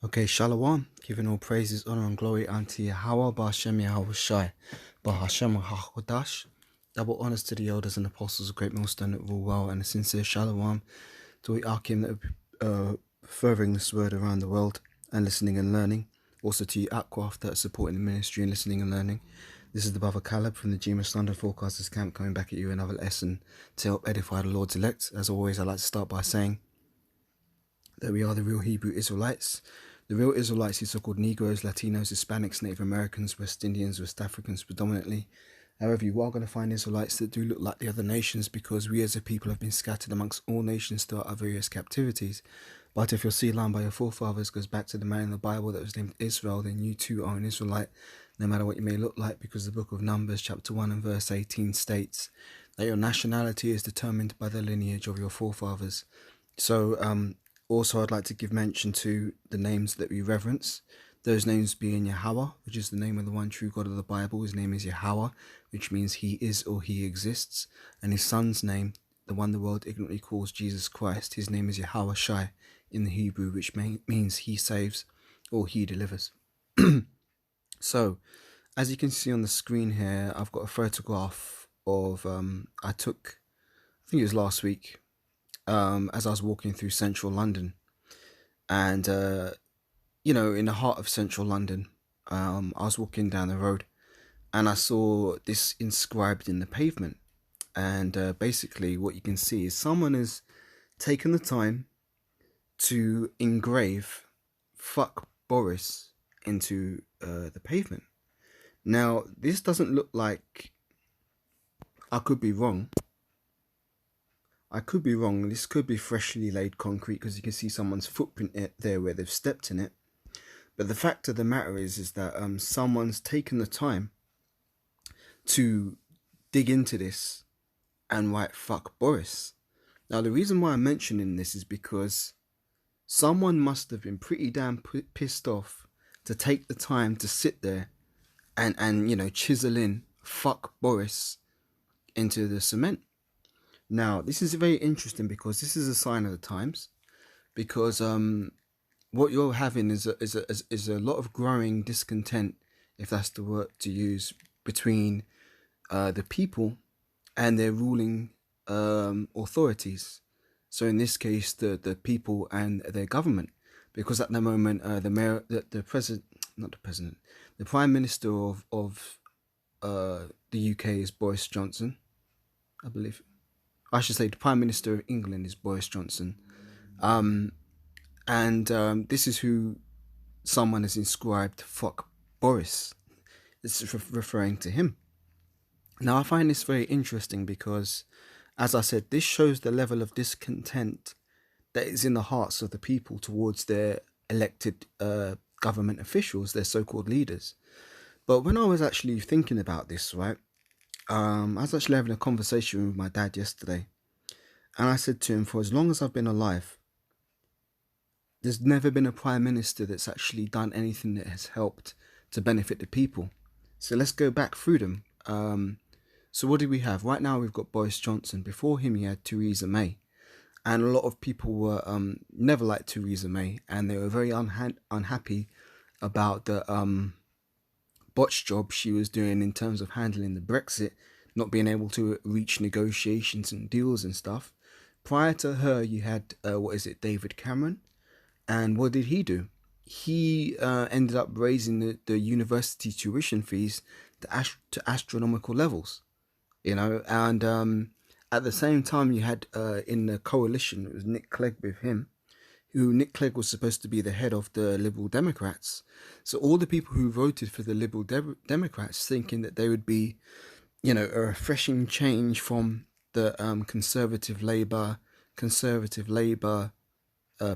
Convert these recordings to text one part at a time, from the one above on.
Okay, Shalom, giving all praises, honor, and glory unto Yahweh, Ba'ashem Yahweh Shai, Ba'ashem HaKodash. Double honors to the elders and apostles of Great Millstone that rule well, and a sincere Shalom to the Akim that are furthering this word around the world and listening and learning. Also to you, Aquaf, that are supporting the ministry and listening and learning. This is the brother Caleb from the GMS London Forecasters Camp coming back at you another lesson to help edify the Lord's elect. As always, I'd like to start by saying that we are the real Hebrew Israelites. The real Israelites, these so-called Negroes, Latinos, Hispanics, Native Americans, West Indians, West Africans predominantly. However, you are going to find Israelites that do look like the other nations because we as a people have been scattered amongst all nations throughout our various captivities. But if your seed line by your forefathers goes back to the man in the Bible that was named Israel, then you too are an Israelite, no matter what you may look like, because the book of Numbers, chapter 1 and verse 18 states that your nationality is determined by the lineage of your forefathers. So, also, I'd like to give mention to the names that we reverence. Those names being Yahweh, which is the name of the one true God of the Bible. His name is Yahweh, which means he is or he exists. And his son's name, the one the world ignorantly calls Jesus Christ, his name is Yahweh Shai in the Hebrew, which means he saves or he delivers. So, as you can see on the screen here, I've got a photograph of, I think it was last week, as I was walking through central London. And, in the heart of central London, I was walking down the road and I saw this inscribed in the pavement. And basically what you can see is someone has taken the time to engrave "fuck Boris" into the pavement. Now, this doesn't look like, I could be wrong. This could be freshly laid concrete because you can see someone's footprint there where they've stepped in it. But the fact of the matter is that someone's taken the time to dig into this and write "fuck Boris." Now, the reason why I'm mentioning this is because someone must have been pretty damn pissed off to take the time to sit there and chisel in "fuck Boris" into the cement. Now, this is very interesting because this is a sign of the times. Because what you're having is a lot of growing discontent, if that's the word to use, between the people and their ruling authorities. So in this case, the people and their government, because at the moment the Prime Minister of the UK is Boris Johnson, I believe. I should say the Prime Minister of England is Boris Johnson. This is who someone has inscribed "fuck Boris." This is referring to him. Now, I find this very interesting because, as I said, this shows the level of discontent that is in the hearts of the people towards their elected government officials, their so-called leaders. But when I was actually thinking about this, right, I was actually having a conversation with my dad yesterday, and I said to him, for as long as I've been alive, there's never been a prime minister that's actually done anything that has helped to benefit the people. So let's go back through them. So what do we have? Right now we've got Boris Johnson. Before him you had Theresa May. And a lot of people were never liked Theresa May, and they were very unhappy about the botch job she was doing in terms of handling the Brexit, not being able to reach negotiations and deals and stuff. Prior to her, you had, David Cameron. And what did he do? He ended up raising the university tuition fees to astronomical levels, and at the same time you had in the coalition, it was Nick Clegg with him, Nick Clegg was supposed to be the head of the Liberal Democrats. So all the people who voted for the Liberal Democrats, thinking that they would be, a refreshing change from the conservative Labour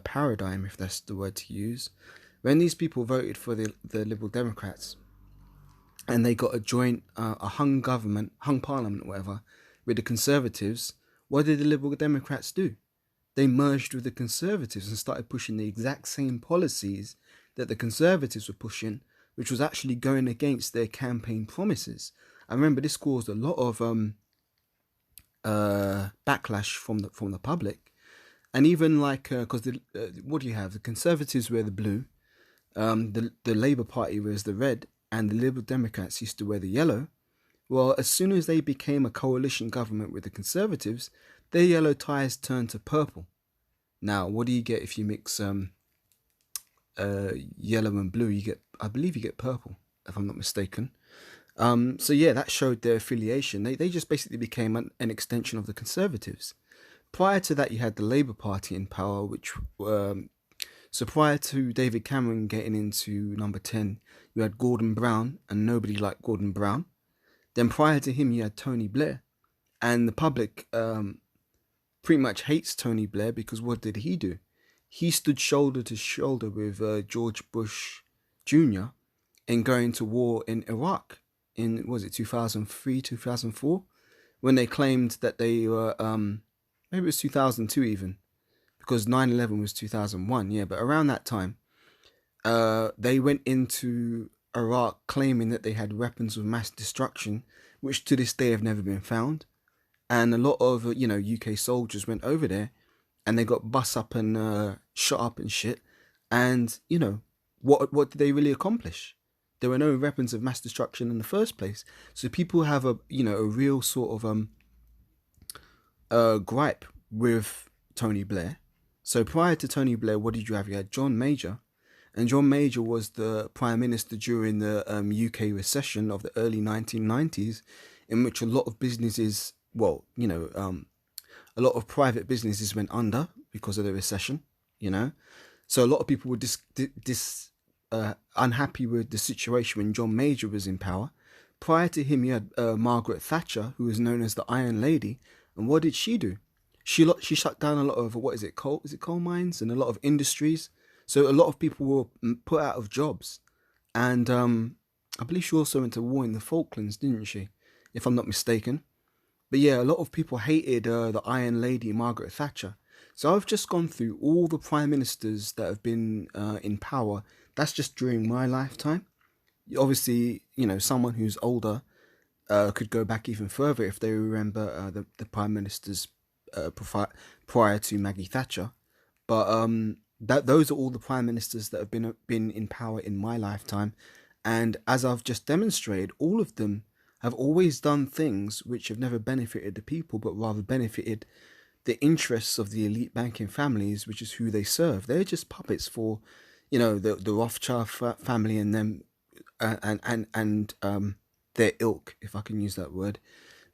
paradigm, if that's the word to use. When these people voted for the Liberal Democrats and they got a joint, a hung parliament, whatever, with the Conservatives, what did the Liberal Democrats do? They merged with the Conservatives and started pushing the exact same policies that the Conservatives were pushing, which was actually going against their campaign promises. I remember this caused a lot of backlash from the public. And even because what do you have? The Conservatives wear the blue, the Labour Party wears the red and the Liberal Democrats used to wear the yellow. Well, as soon as they became a coalition government with the Conservatives, their yellow ties turned to purple. Now, what do you get if you mix yellow and blue? You get, I believe, you get purple, if I'm not mistaken. So yeah, that showed their affiliation. They just basically became an extension of the Conservatives. Prior to that, you had the Labour Party in power, which so prior to David Cameron getting into number 10, you had Gordon Brown, and nobody liked Gordon Brown. Then prior to him, you had Tony Blair, and the public pretty much hates Tony Blair because what did he do? He stood shoulder to shoulder with George Bush Jr. in going to war in Iraq in, was it 2003, 2004? When they claimed that they were, maybe it was 2002 even, because 9/11 was 2001, yeah, but around that time, they went into Iraq claiming that they had weapons of mass destruction, which to this day have never been found. And a lot of, UK soldiers went over there and they got bust up and shot up and shit. And, what did they really accomplish? There were no weapons of mass destruction in the first place. So people have a real sort of gripe with Tony Blair. So prior to Tony Blair, what did you have? You had John Major. And John Major was the Prime Minister during the UK recession of the early 1990s, in which a lot of businesses, a lot of private businesses went under because of the recession, So a lot of people were unhappy with the situation when John Major was in power. Prior to him, you had Margaret Thatcher, who was known as the Iron Lady. And what did she do? She shut down a lot of, coal mines and a lot of industries. So a lot of people were put out of jobs. And I believe she also went to war in the Falklands, didn't she? If I'm not mistaken. But yeah, a lot of people hated the Iron Lady, Margaret Thatcher. So I've just gone through all the prime ministers that have been in power. That's just during my lifetime. Obviously, someone who's older could go back even further if they remember the prime ministers prior to Maggie Thatcher. But those are all the prime ministers that have been in power in my lifetime. And as I've just demonstrated, all of them have always done things which have never benefited the people, but rather benefited the interests of the elite banking families, which is who they serve. They're just puppets for, the Rothschild family and them, and their ilk, if I can use that word.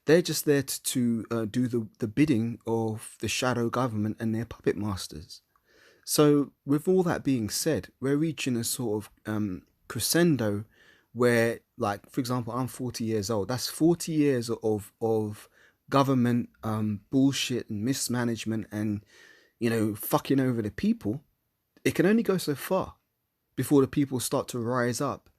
They're just there to do the bidding of the shadow government and their puppet masters. So with all that being said, we're reaching a sort of crescendo where, like, for example, I'm 40 years old. That's 40 years of government bullshit and mismanagement and, fucking over the people. It can only go so far before the people start to rise up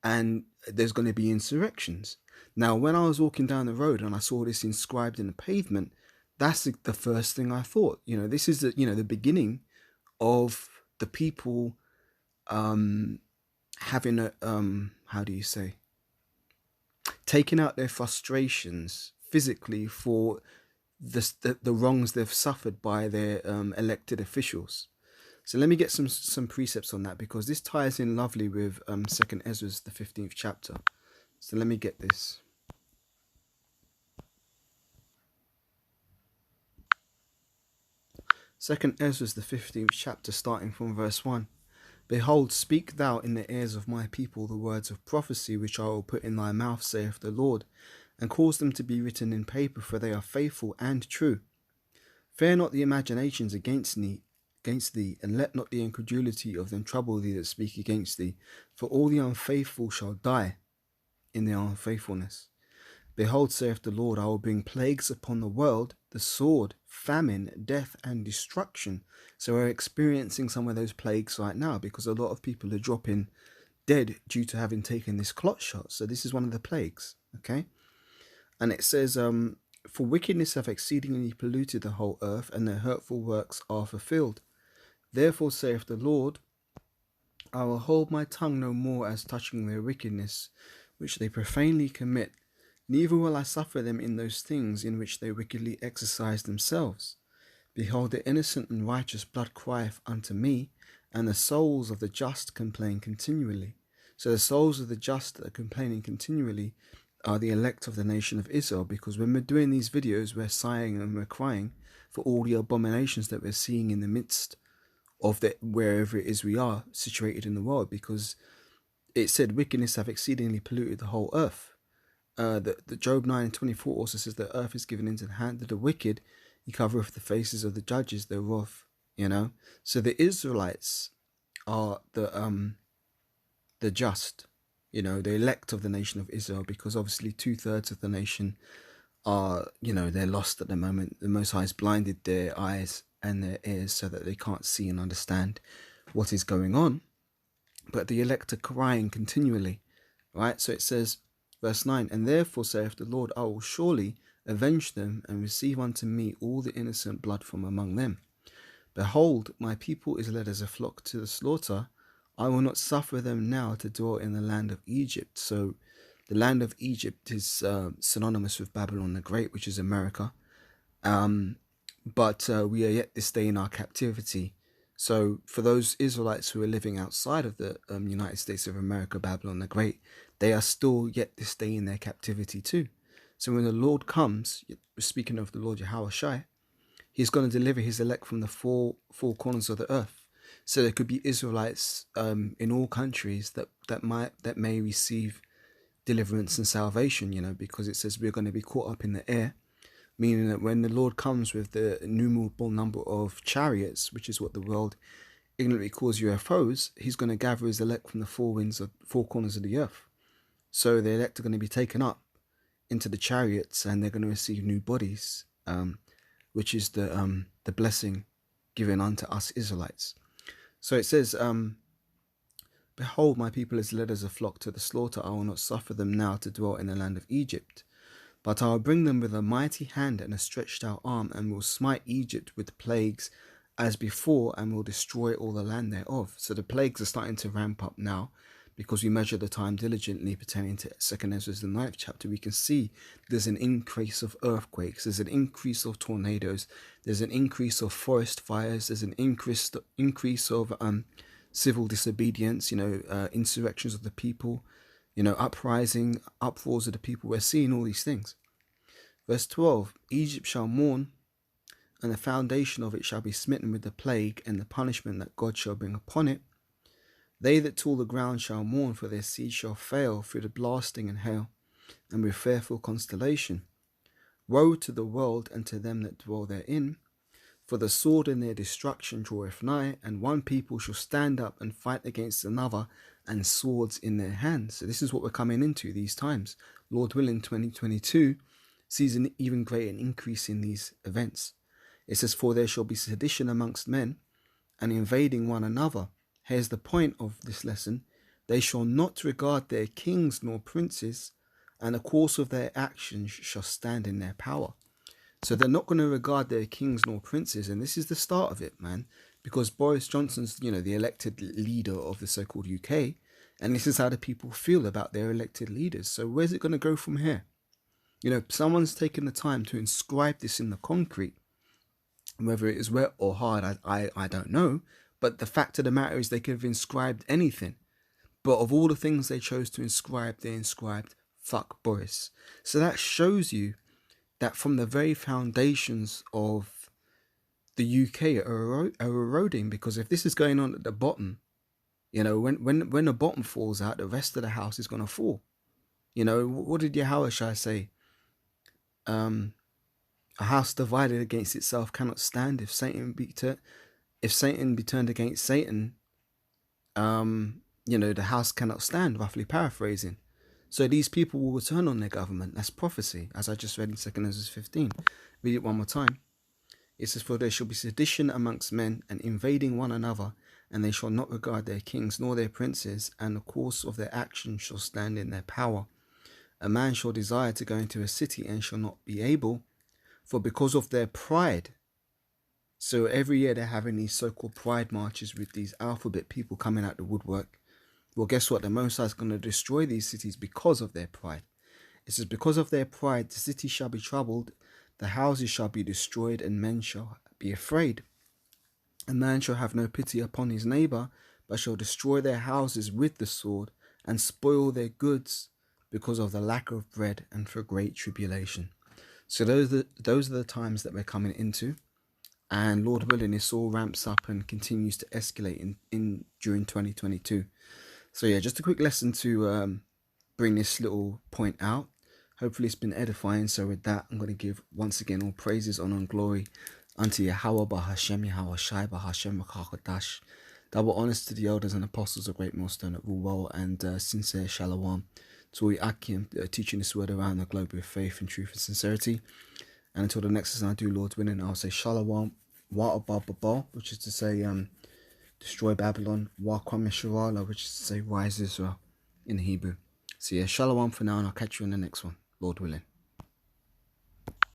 and there's going to be insurrections. Now, when I was walking down the road and I saw this inscribed in the pavement, that's the first thing I thought. This is the beginning of the people having a taking out their frustrations physically for the wrongs they've suffered by their elected officials. So let me get some precepts on that, because this ties in lovely with 2nd Ezra, the 15th chapter. So let me get this. Second Ezra, the 15th chapter, starting from verse 1. Behold, speak thou in the ears of my people the words of prophecy which I will put in thy mouth, saith the Lord, and cause them to be written in paper, for they are faithful and true. Fear not the imaginations against thee, and let not the incredulity of them trouble thee that speak against thee, for all the unfaithful shall die in their unfaithfulness. Behold, saith the Lord, I will bring plagues upon the world, the sword, famine, death, and destruction. So we're experiencing some of those plagues right now, because a lot of people are dropping dead due to having taken this clot shot. So this is one of the plagues, okay? And it says, for wickedness hath exceedingly polluted the whole earth, and their hurtful works are fulfilled. Therefore saith the Lord, I will hold my tongue no more as touching their wickedness, which they profanely commit, neither will I suffer them in those things in which they wickedly exercise themselves. Behold, the innocent and righteous blood crieth unto me, and the souls of the just complain continually. So the souls of the just that are complaining continually are the elect of the nation of Israel, because when we're doing these videos, we're sighing and we're crying for all the abominations that we're seeing in the midst of the wherever it is we are situated in the world, because it said wickedness have exceedingly polluted the whole earth. The Job 9:24 also says the earth is given into the hand of the wicked, he covereth the faces of the judges thereof. So the Israelites are the just, the elect of the nation of Israel, because obviously 2/3 of the nation are, they're lost at the moment. The Most High has blinded their eyes and their ears so that they can't see and understand what is going on. But the elect are crying continually, right? So it says, verse 9, and therefore saith the Lord, I will surely avenge them and receive unto me all the innocent blood from among them. Behold, my people is led as a flock to the slaughter. I will not suffer them now to dwell in the land of Egypt. So the land of Egypt is synonymous with Babylon the Great, which is America. But we are yet this day in our captivity. So for those Israelites who are living outside of the United States of America, Babylon the Great, they are still yet this day in their captivity too. So when the Lord comes, speaking of the Lord Yahushua, he's going to deliver his elect from the four corners of the earth. So there could be Israelites in all countries that may receive deliverance and salvation, because it says we're going to be caught up in the air, meaning that when the Lord comes with the innumerable number of chariots, which is what the world ignorantly calls UFOs, he's going to gather his elect from the four corners of the earth. So the elect are going to be taken up into the chariots, and they're going to receive new bodies, which is the blessing given unto us Israelites. So it says, behold, my people is led as a flock to the slaughter. I will not suffer them now to dwell in the land of Egypt. But I will bring them with a mighty hand and a stretched out arm, and will smite Egypt with plagues as before, and will destroy all the land thereof. So the plagues are starting to ramp up now, because we measure the time diligently pertaining to 2nd Ezra, the 9th chapter. We can see there's an increase of earthquakes, there's an increase of tornadoes, there's an increase of forest fires, there's an increase of civil disobedience, insurrections of the people, uprising, uproars of the people. We're seeing all these things. Verse 12, Egypt shall mourn, and the foundation of it shall be smitten with the plague and the punishment that God shall bring upon it. They that till the ground shall mourn, for their seed shall fail through the blasting and hail, and with fearful constellation. Woe to the world and to them that dwell therein, for the sword in their destruction draweth nigh, and one people shall stand up and fight against another, and swords in their hands. So this is what we're coming into these times. Lord willing, 2022 sees an even greater increase in these events. It says, for there shall be sedition amongst men, and invading one another. Here's the point of this lesson. They shall not regard their kings nor princes, and the course of their actions shall stand in their power. So they're not going to regard their kings nor princes, and this is the start of it, man. Because Boris Johnson's, the elected leader of the so-called UK, and this is how the people feel about their elected leaders. So where's it going to go from here? Someone's taken the time to inscribe this in the concrete. Whether it is wet or hard, I don't know. But the fact of the matter is they could have inscribed anything. But of all the things they chose to inscribe, they inscribed, fuck Boris. So that shows you that from the very foundations of the UK are eroding, because if this is going on at the bottom, when the bottom falls out, the rest of the house is going to fall. What did Yahushua say? A house divided against itself cannot stand. If Satan be turned against Satan, the house cannot stand, roughly paraphrasing. So these people will return on their government. That's prophecy, as I just read in 2nd Ezra 15. Read it one more time. It says, for there shall be sedition amongst men, and invading one another, and they shall not regard their kings nor their princes, and the course of their actions shall stand in their power. A man shall desire to go into a city, and shall not be able, for because of their pride. So every year they're having these so-called pride marches with these alphabet people coming out the woodwork. Well, guess what? The Most High is going to destroy these cities because of their pride. It says, because of their pride, the city shall be troubled, the houses shall be destroyed, and men shall be afraid. A man shall have no pity upon his neighbour, but shall destroy their houses with the sword, and spoil their goods because of the lack of bread and for great tribulation. So those are the times that we're coming into. And Lord willing, this all ramps up and continues to escalate in during 2022. So yeah, just a quick lesson to bring this little point out. Hopefully it's been edifying. So with that, I'm going to give once again all praises, honor and glory unto Yahweh Bahashem, Yahweh Shai Bahashem Makakodash. Double honors to the elders and apostles of Great Millstone that rule well, and sincere shalom to all Akim teaching this word around the globe with faith and truth and sincerity. And until the next lesson I do, Lord's willing, I'll say shalom wa, which is to say destroy Babylon, wa kwam, which is to say rise Israel in Hebrew. So yeah, shalom for now, and I'll catch you in the next one, Lord willing.